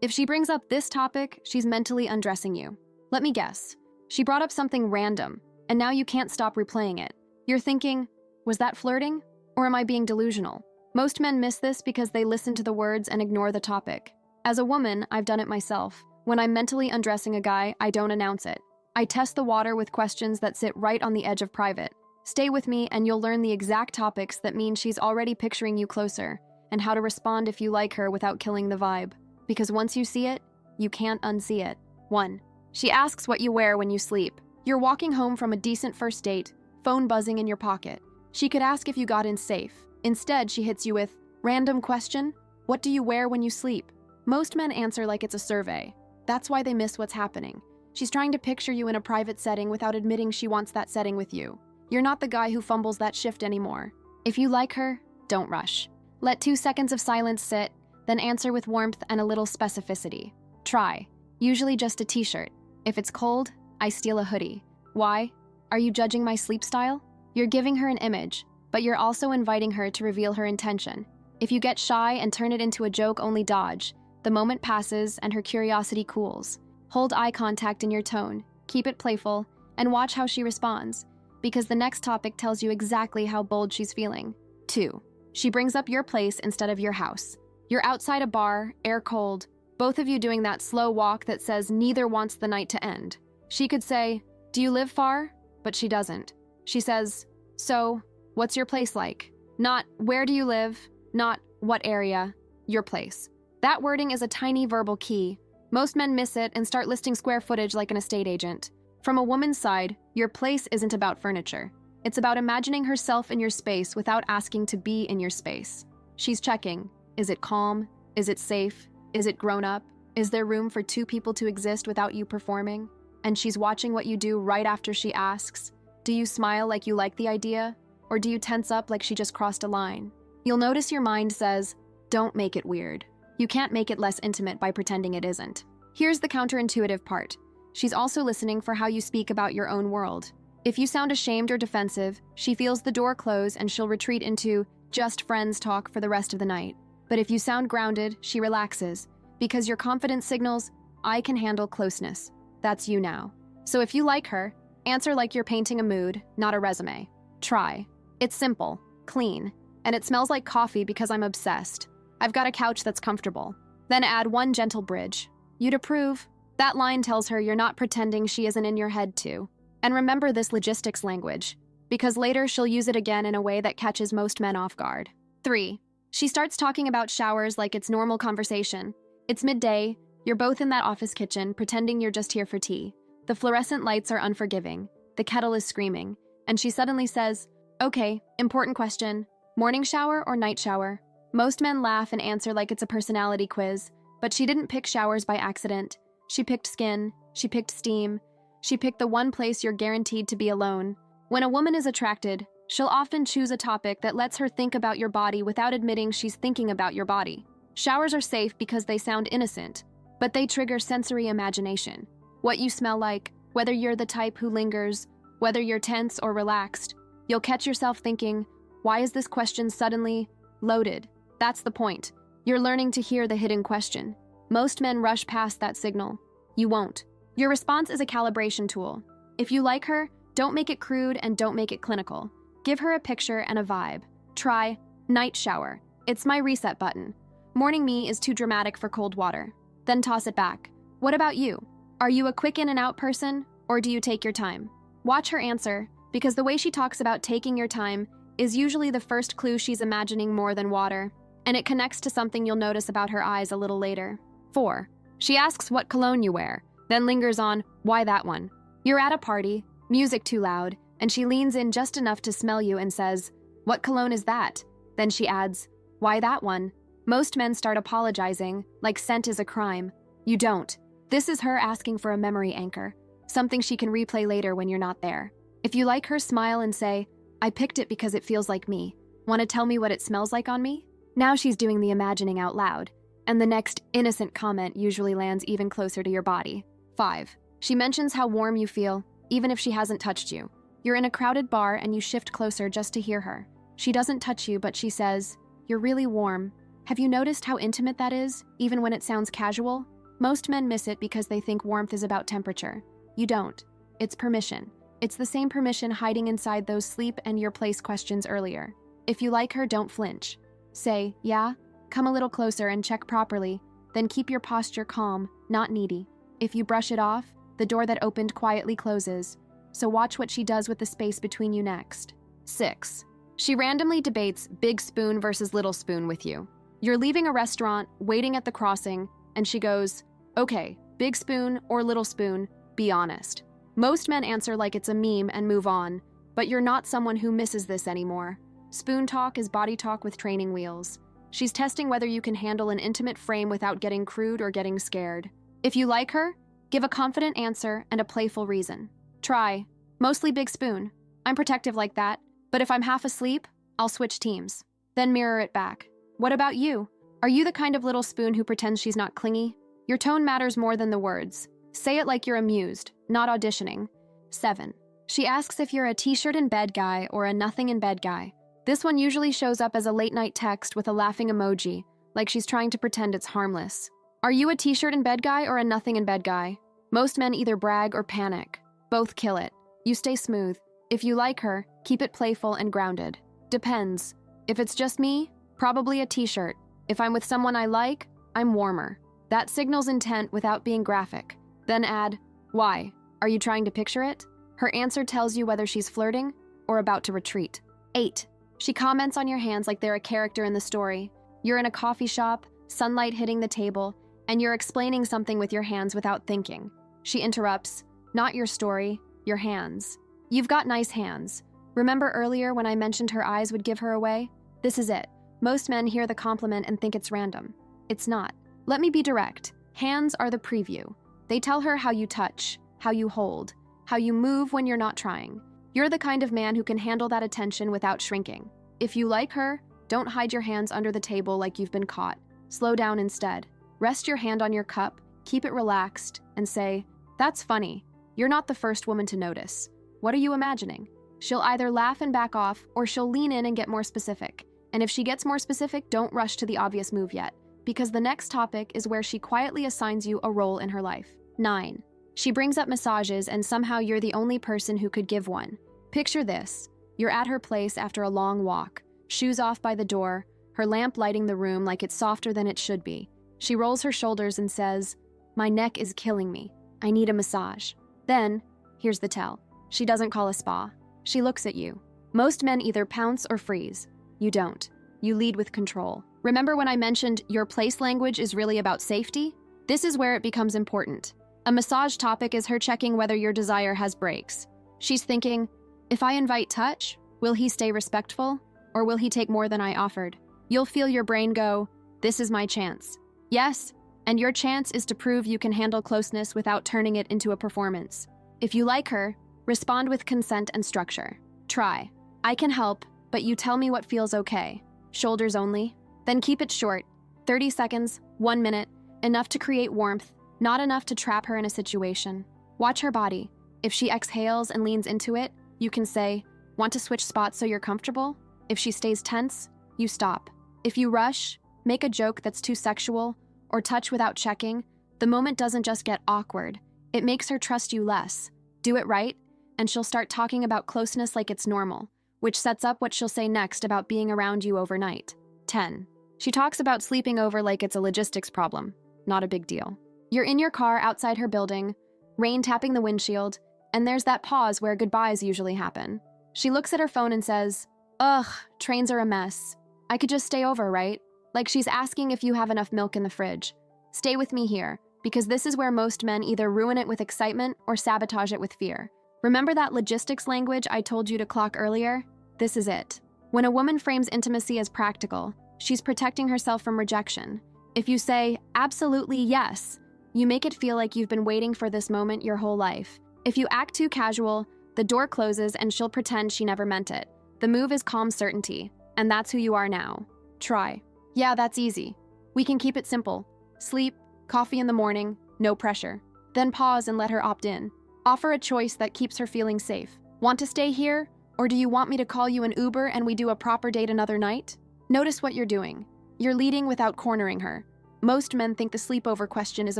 If she brings up this topic, she's mentally undressing you. Let me guess. She brought up something random, and now you can't stop replaying it. You're thinking, was that flirting? Or am I being delusional? Most men miss this because they listen to the words and ignore the topic. As a woman, I've done it myself. When I'm mentally undressing a guy, I don't announce it. I test the water with questions that sit right on the edge of private. Stay with me and you'll learn the exact topics that mean she's already picturing you closer, and how to respond if you like her without killing the vibe. Because once you see it, you can't unsee it. 1. She asks what you wear when you sleep. You're walking home from a decent first date, phone buzzing in your pocket. She could ask if you got in safe. Instead, she hits you with, random question, what do you wear when you sleep? Most men answer like it's a survey. That's why they miss what's happening. She's trying to picture you in a private setting without admitting she wants that setting with you. You're not the guy who fumbles that shift anymore. If you like her, don't rush. Let 2 seconds of silence sit, then answer with warmth and a little specificity. Try. Usually just a t-shirt. If it's cold, I steal a hoodie. Why? Are you judging my sleep style? You're giving her an image, but you're also inviting her to reveal her intention. If you get shy and turn it into a joke, only dodge. The moment passes and her curiosity cools. Hold eye contact in your tone, keep it playful, and watch how she responds, because the next topic tells you exactly how bold she's feeling. 2. She brings up your place instead of your house. You're outside a bar, air cold, both of you doing that slow walk that says neither wants the night to end. She could say, do you live far? But she doesn't. She says, so, what's your place like? Not, where do you live? Not, what area? Your place. That wording is a tiny verbal key. Most men miss it and start listing square footage like an estate agent. From a woman's side, your place isn't about furniture. It's about imagining herself in your space without asking to be in your space. She's checking. Is it calm? Is it safe? Is it grown up? Is there room for 2 people to exist without you performing? And she's watching what you do right after she asks. Do you smile like you like the idea? Or do you tense up like she just crossed a line? You'll notice your mind says, don't make it weird. You can't make it less intimate by pretending it isn't. Here's the counterintuitive part. She's also listening for how you speak about your own world. If you sound ashamed or defensive, she feels the door close and she'll retreat into just friends talk for the rest of the night. But if you sound grounded, she relaxes, because your confidence signals, I can handle closeness. That's you now. So if you like her, answer like you're painting a mood, not a resume. Try. It's simple, clean, and it smells like coffee because I'm obsessed. I've got a couch that's comfortable. Then add 1 gentle bridge. You'd approve. That line tells her you're not pretending she isn't in your head too. And remember this logistics language, because later she'll use it again in a way that catches most men off guard. 3. She starts talking about showers like it's normal conversation. It's midday, you're both in that office kitchen, pretending you're just here for tea. The fluorescent lights are unforgiving, the kettle is screaming, and she suddenly says, okay, important question, morning shower or night shower? Most men laugh and answer like it's a personality quiz, but she didn't pick showers by accident. She picked skin, she picked steam, she picked the one place you're guaranteed to be alone. When a woman is attracted, she'll often choose a topic that lets her think about your body without admitting she's thinking about your body. Showers are safe because they sound innocent, but they trigger sensory imagination. What you smell like, whether you're the type who lingers, whether you're tense or relaxed, you'll catch yourself thinking, why is this question suddenly loaded? That's the point. You're learning to hear the hidden question. Most men rush past that signal. You won't. Your response is a calibration tool. If you like her, don't make it crude and don't make it clinical. Give her a picture and a vibe. Try night shower. It's my reset button. Morning me is too dramatic for cold water. Then toss it back. What about you? Are you a quick in and out person, or do you take your time? Watch her answer, because the way she talks about taking your time is usually the first clue she's imagining more than water, and it connects to something you'll notice about her eyes a little later. 4. She asks what cologne you wear, then lingers on, why that one? You're at a party, music too loud, and she leans in just enough to smell you and says, what cologne is that? Then she adds, why that one? Most men start apologizing, like scent is a crime. You don't. This is her asking for a memory anchor, something she can replay later when you're not there. If you like her, smile and say, I picked it because it feels like me. Want to tell me what it smells like on me? Now she's doing the imagining out loud, and the next innocent comment usually lands even closer to your body. 5. She mentions how warm you feel, even if she hasn't touched you. You're in a crowded bar and you shift closer just to hear her. She doesn't touch you, but she says, you're really warm. Have you noticed how intimate that is, even when it sounds casual? Most men miss it because they think warmth is about temperature. You don't. It's permission. It's the same permission hiding inside those sleep and your place questions earlier. If you like her, don't flinch. Say, yeah, come a little closer and check properly, then keep your posture calm, not needy. If you brush it off, the door that opened quietly closes, so watch what she does with the space between you next. 6. She randomly debates big spoon versus little spoon with you. You're leaving a restaurant, waiting at the crossing, and she goes, okay, big spoon or little spoon, be honest. Most men answer like it's a meme and move on, but you're not someone who misses this anymore. Spoon talk is body talk with training wheels. She's testing whether you can handle an intimate frame without getting crude or getting scared. If you like her, give a confident answer and a playful reason. Try, mostly big spoon. I'm protective like that, but if I'm half asleep, I'll switch teams. Then mirror it back. What about you? Are you the kind of little spoon who pretends she's not clingy? Your tone matters more than the words. Say it like you're amused, not auditioning. 7. She asks if you're a t-shirt in bed guy or a nothing in bed guy. This one usually shows up as a late night text with a laughing emoji, like she's trying to pretend it's harmless. Are you a t-shirt in bed guy or a nothing in bed guy? Most men either brag or panic. Both kill it. You stay smooth. If you like her, keep it playful and grounded. Depends. If it's just me, probably a t-shirt. If I'm with someone I like, I'm warmer. That signals intent without being graphic. Then add, why? Are you trying to picture it? Her answer tells you whether she's flirting or about to retreat. 8. She comments on your hands like they're a character in the story. You're in a coffee shop, sunlight hitting the table, and you're explaining something with your hands without thinking. She interrupts, not your story, your hands. You've got nice hands. Remember earlier when I mentioned her eyes would give her away? This is it. Most men hear the compliment and think it's random. It's not. Let me be direct. Hands are the preview. They tell her how you touch, how you hold, how you move when you're not trying. You're the kind of man who can handle that attention without shrinking. If you like her, don't hide your hands under the table like you've been caught. Slow down instead. Rest your hand on your cup, keep it relaxed, and say, that's funny. You're not the first woman to notice. What are you imagining? She'll either laugh and back off, or she'll lean in and get more specific. And if she gets more specific, don't rush to the obvious move yet, because the next topic is where she quietly assigns you a role in her life. 9. She brings up massages and somehow you're the only person who could give one. Picture this. You're at her place after a long walk, shoes off by the door, her lamp lighting the room like it's softer than it should be. She rolls her shoulders and says, my neck is killing me. I need a massage. Then, here's the tell. She doesn't call a spa. She looks at you. Most men either pounce or freeze. You don't. You lead with control. Remember when I mentioned your place language is really about safety? This is where it becomes important. A massage topic is her checking whether your desire has brakes. She's thinking, if I invite touch, will he stay respectful? Or will he take more than I offered? You'll feel your brain go, this is my chance. Yes, and your chance is to prove you can handle closeness without turning it into a performance. If you like her, respond with consent and structure. Try. I can help, but you tell me what feels okay. Shoulders only. Then keep it short. 30 seconds, 1 minute, enough to create warmth, not enough to trap her in a situation. Watch her body. If she exhales and leans into it, you can say, want to switch spots so you're comfortable? If she stays tense, you stop. If you rush, make a joke that's too sexual, or touch without checking, the moment doesn't just get awkward. It makes her trust you less. Do it right, and she'll start talking about closeness like it's normal, which sets up what she'll say next about being around you overnight. 10. She talks about sleeping over like it's a logistics problem. Not a big deal. You're in your car outside her building, rain tapping the windshield, and there's that pause where goodbyes usually happen. She looks at her phone and says, ugh, trains are a mess. I could just stay over, right? Like she's asking if you have enough milk in the fridge. Stay with me here, because this is where most men either ruin it with excitement or sabotage it with fear. Remember that logistics language I told you to clock earlier? This is it. When a woman frames intimacy as practical, she's protecting herself from rejection. If you say, absolutely yes, you make it feel like you've been waiting for this moment your whole life. If you act too casual, the door closes and she'll pretend she never meant it. The move is calm certainty, and that's who you are now. Try. Yeah, that's easy. We can keep it simple. Sleep, coffee in the morning, no pressure. Then pause and let her opt in. Offer a choice that keeps her feeling safe. Want to stay here? Or do you want me to call you an Uber and we do a proper date another night? Notice what you're doing. You're leading without cornering her. Most men think the sleepover question is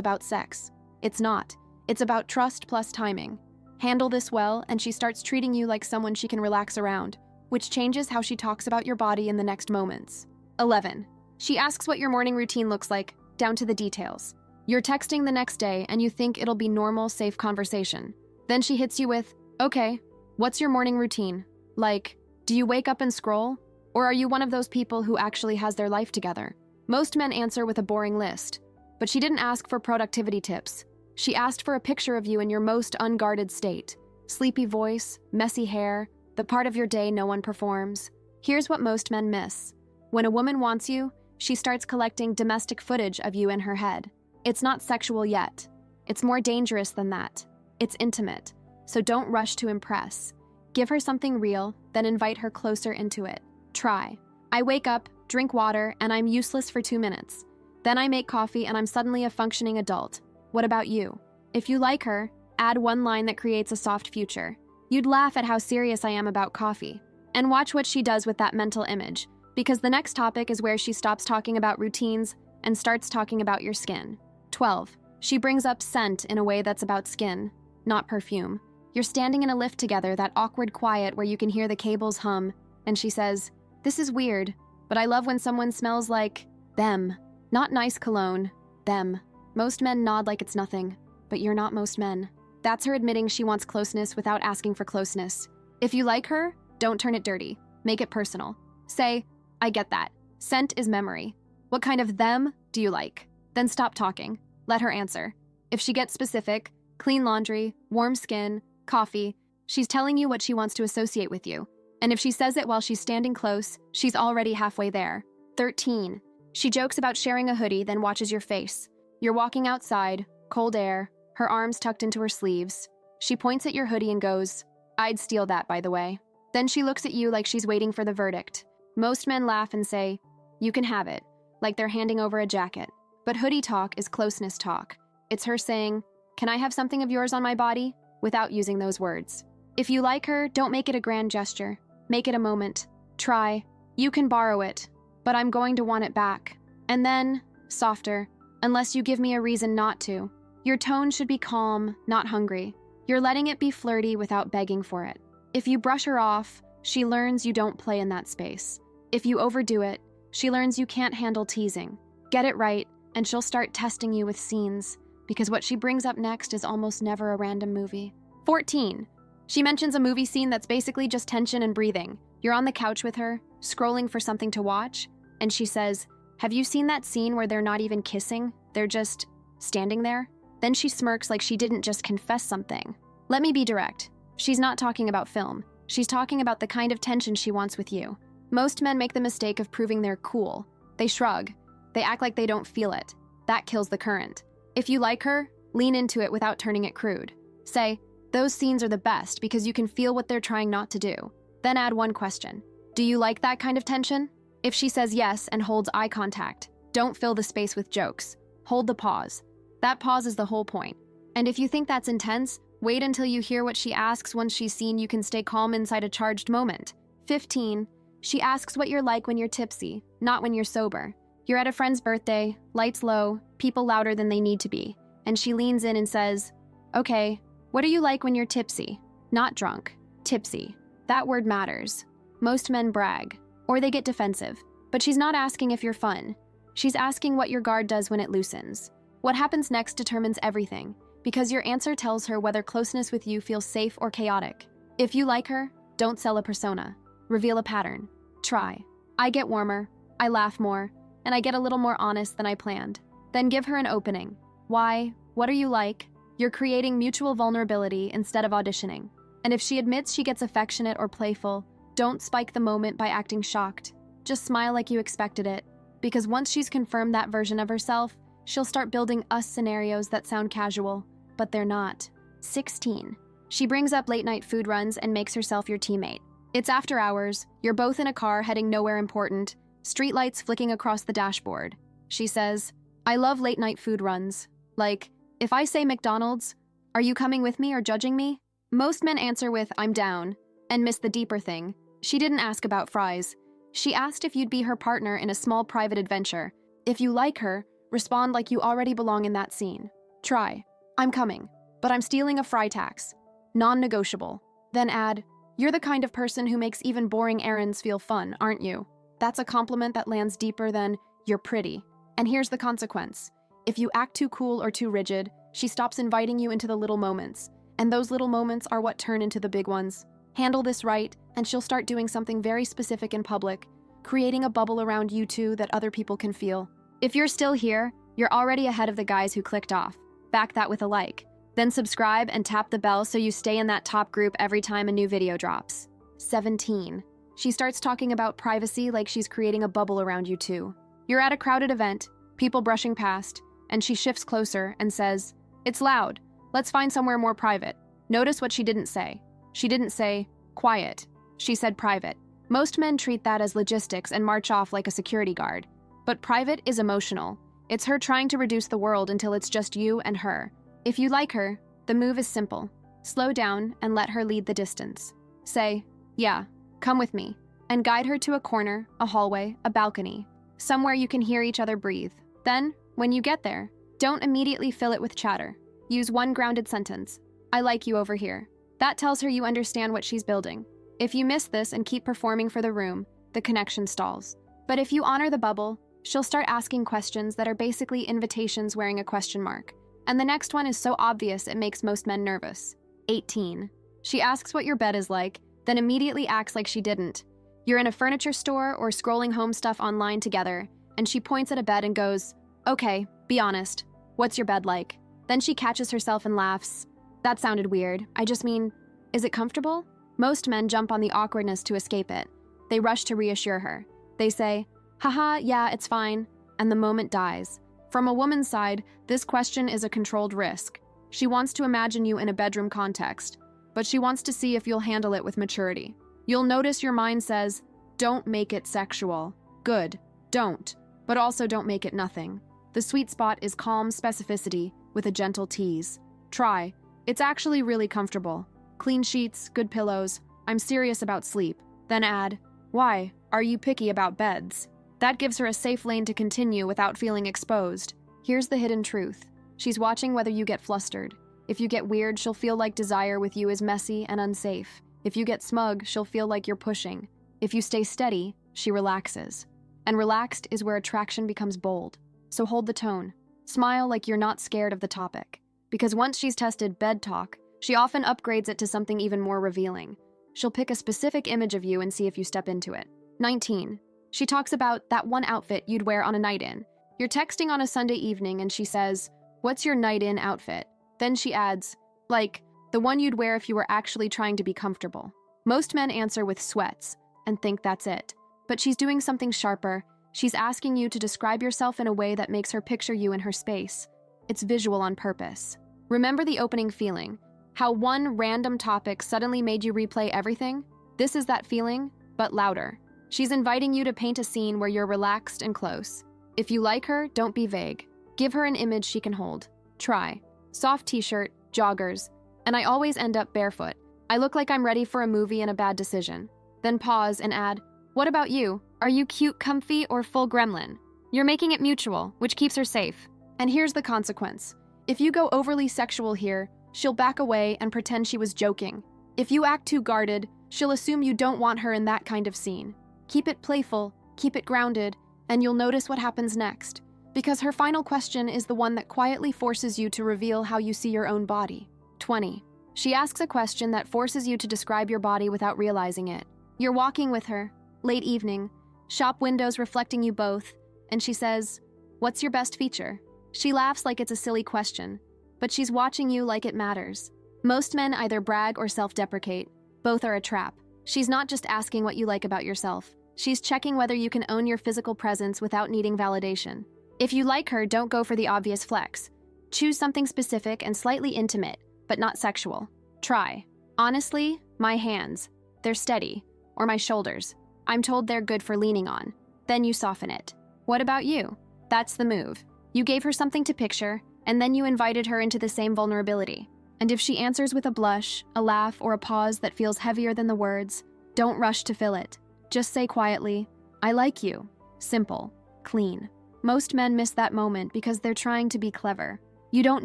about sex. It's not. It's about trust plus timing. Handle this well, and she starts treating you like someone she can relax around, which changes how she talks about your body in the next moments. 11. She asks what your morning routine looks like, down to the details. You're texting the next day, and you think it'll be normal, safe conversation. Then she hits you with, okay, what's your morning routine? Like, do you wake up and scroll? Or are you one of those people who actually has their life together? Most men answer with a boring list. But she didn't ask for productivity tips. She asked for a picture of you in your most unguarded state. Sleepy voice, messy hair, the part of your day no one performs. Here's what most men miss. When a woman wants you, she starts collecting domestic footage of you in her head. It's not sexual yet. It's more dangerous than that. It's intimate. So don't rush to impress. Give her something real, then invite her closer into it. Try. I wake up, drink water, and I'm useless for 2 minutes. Then I make coffee and I'm suddenly a functioning adult. What about you? If you like her, add one line that creates a soft future. You'd laugh at how serious I am about coffee. And watch what she does with that mental image, because the next topic is where she stops talking about routines and starts talking about your skin. 12. She brings up scent in a way that's about skin, not perfume. You're standing in a lift together, that awkward quiet where you can hear the cables hum, and she says, "This is weird, but I love when someone smells like them. Not nice cologne, them." Most men nod like it's nothing, but you're not most men. That's her admitting she wants closeness without asking for closeness. If you like her, don't turn it dirty. Make it personal. Say, I get that. Scent is memory. What kind of them do you like? Then stop talking. Let her answer. If she gets specific, clean laundry, warm skin, coffee, she's telling you what she wants to associate with you. And if she says it while she's standing close, she's already halfway there. 13. She jokes about sharing a hoodie, then watches your face. You're walking outside, cold air, her arms tucked into her sleeves. She points at your hoodie and goes, "I'd steal that, by the way." Then she looks at you like she's waiting for the verdict. Most men laugh and say, "You can have it," like they're handing over a jacket. But hoodie talk is closeness talk. It's her saying, "Can I have something of yours on my body?" without using those words. If you like her, don't make it a grand gesture. Make it a moment. Try. You can borrow it, but I'm going to want it back. And then, softer, unless you give me a reason not to. Your tone should be calm, not hungry. You're letting it be flirty without begging for it. If you brush her off, she learns you don't play in that space. If you overdo it, she learns you can't handle teasing. Get it right, and she'll start testing you with scenes, because what she brings up next is almost never a random movie. 14. She mentions a movie scene that's basically just tension and breathing. You're on the couch with her, scrolling for something to watch, and she says, "Have you seen that scene where they're not even kissing? They're just standing there?" Then she smirks like she didn't just confess something. Let me be direct. She's not talking about film. She's talking about the kind of tension she wants with you. Most men make the mistake of proving they're cool. They shrug. They act like they don't feel it. That kills the current. If you like her, lean into it without turning it crude. Say, "Those scenes are the best because you can feel what they're trying not to do." Then add one question. Do you like that kind of tension? If she says yes and holds eye contact, don't fill the space with jokes. Hold the pause. That pause is the whole point. And if you think that's intense, wait until you hear what she asks once she's seen you can stay calm inside a charged moment. 15. She asks what you're like when you're tipsy, not when you're sober. You're at a friend's birthday, lights low, people louder than they need to be, and she leans in and says, "Okay, what are you like when you're tipsy?" Not drunk, tipsy. That word matters. Most men brag, or they get defensive, but she's not asking if you're fun. She's asking what your guard does when it loosens. What happens next determines everything, because your answer tells her whether closeness with you feels safe or chaotic. If you like her, don't sell a persona. Reveal a pattern. Try. I get warmer, I laugh more, and I get a little more honest than I planned. Then give her an opening. Why? What are you like? You're creating mutual vulnerability instead of auditioning. And if she admits she gets affectionate or playful, don't spike the moment by acting shocked. Just smile like you expected it, because once she's confirmed that version of herself, she'll start building us scenarios that sound casual, but they're not. 16. She brings up late-night food runs and makes herself your teammate. It's after hours, you're both in a car heading nowhere important, streetlights flicking across the dashboard. She says, "I love late-night food runs. Like, if I say McDonald's, are you coming with me or judging me?" Most men answer with, "I'm down," and miss the deeper thing. She didn't ask about fries. She asked if you'd be her partner in a small private adventure. If you like her, respond like you already belong in that scene. Try, I'm coming, but I'm stealing a fry tax. Non-negotiable. Then add, you're the kind of person who makes even boring errands feel fun, aren't you? That's a compliment that lands deeper than, you're pretty. And here's the consequence. If you act too cool or too rigid, she stops inviting you into the little moments. And those little moments are what turn into the big ones. Handle this right, and she'll start doing something very specific in public, creating a bubble around you two that other people can feel. If you're still here, you're already ahead of the guys who clicked off. Back that with a like. Then subscribe and tap the bell so you stay in that top group every time a new video drops. 17. She starts talking about privacy like she's creating a bubble around you two. You're at a crowded event, people brushing past, and she shifts closer and says, it's loud. Let's find somewhere more private. Notice what she didn't say. She didn't say, quiet. She said private. Most men treat that as logistics and march off like a security guard. But private is emotional. It's her trying to reduce the world until it's just you and her. If you like her, the move is simple. Slow down and let her lead the distance. Say, yeah, come with me, and guide her to a corner, a hallway, a balcony, somewhere you can hear each other breathe. Then, when you get there, don't immediately fill it with chatter. Use one grounded sentence. I like you over here. That tells her you understand what she's building. If you miss this and keep performing for the room, the connection stalls. But if you honor the bubble, she'll start asking questions that are basically invitations wearing a question mark. And the next one is so obvious it makes most men nervous. 18. She asks what your bed is like, then immediately acts like she didn't. You're in a furniture store or scrolling home stuff online together, and she points at a bed and goes, okay, be honest. What's your bed like? Then she catches herself and laughs. That sounded weird. I just mean, is it comfortable? Most men jump on the awkwardness to escape it. They rush to reassure her. They say, haha, yeah, it's fine, and the moment dies. From a woman's side, this question is a controlled risk. She wants to imagine you in a bedroom context, but she wants to see if you'll handle it with maturity. You'll notice your mind says, don't make it sexual. Good, don't, but also don't make it nothing. The sweet spot is calm specificity with a gentle tease. Try. It's actually really comfortable. Clean sheets, good pillows. I'm serious about sleep. Then add, why? Are you picky about beds? That gives her a safe lane to continue without feeling exposed. Here's the hidden truth. She's watching whether you get flustered. If you get weird, she'll feel like desire with you is messy and unsafe. If you get smug, she'll feel like you're pushing. If you stay steady, she relaxes. And relaxed is where attraction becomes bold. So hold the tone. Smile like you're not scared of the topic. Because once she's tested bed talk, she often upgrades it to something even more revealing. She'll pick a specific image of you and see if you step into it. 19. She talks about that one outfit you'd wear on a night in. You're texting on a Sunday evening and she says, what's your night in outfit? Then she adds, like, the one you'd wear if you were actually trying to be comfortable. Most men answer with sweats and think that's it. But she's doing something sharper. She's asking you to describe yourself in a way that makes her picture you in her space. It's visual on purpose. Remember the opening feeling? How one random topic suddenly made you replay everything? This is that feeling, but louder. She's inviting you to paint a scene where you're relaxed and close. If you like her, don't be vague. Give her an image she can hold. Try. Soft t-shirt, joggers, and I always end up barefoot. I look like I'm ready for a movie and a bad decision. Then pause and add, what about you? Are you cute, comfy, or full gremlin? You're making it mutual, which keeps her safe. And here's the consequence. If you go overly sexual here, she'll back away and pretend she was joking. If you act too guarded, she'll assume you don't want her in that kind of scene. Keep it playful, keep it grounded, and you'll notice what happens next. Because her final question is the one that quietly forces you to reveal how you see your own body. 20. She asks a question that forces you to describe your body without realizing it. You're walking with her, late evening, shop windows reflecting you both, and she says, what's your best feature? She laughs like it's a silly question, but she's watching you like it matters. Most men either brag or self-deprecate. Both are a trap. She's not just asking what you like about yourself. She's checking whether you can own your physical presence without needing validation. If you like her, don't go for the obvious flex. Choose something specific and slightly intimate, but not sexual. Try. Honestly, my hands. They're steady. Or my shoulders. I'm told they're good for leaning on. Then you soften it. What about you? That's the move. You gave her something to picture, and then you invited her into the same vulnerability. And if she answers with a blush, a laugh, or a pause that feels heavier than the words, don't rush to fill it. Just say quietly, I like you. Simple. Clean. Most men miss that moment because they're trying to be clever. You don't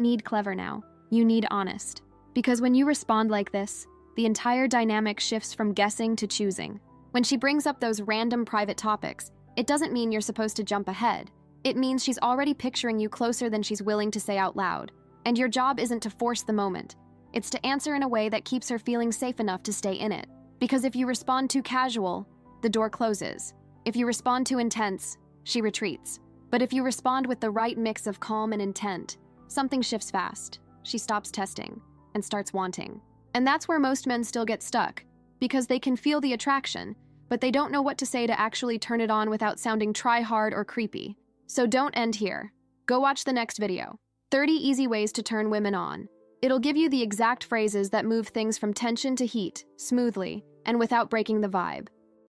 need clever now. You need honest. Because when you respond like this, the entire dynamic shifts from guessing to choosing. When she brings up those random private topics, it doesn't mean you're supposed to jump ahead. It means she's already picturing you closer than she's willing to say out loud. And your job isn't to force the moment. It's to answer in a way that keeps her feeling safe enough to stay in it. Because if you respond too casual, the door closes. If you respond too intense, she retreats. But if you respond with the right mix of calm and intent, something shifts fast. She stops testing and starts wanting. And that's where most men still get stuck, because they can feel the attraction, but they don't know what to say to actually turn it on without sounding try-hard or creepy. So don't end here. Go watch the next video. 30 easy ways to turn women on. It'll give you the exact phrases that move things from tension to heat, smoothly, and without breaking the vibe.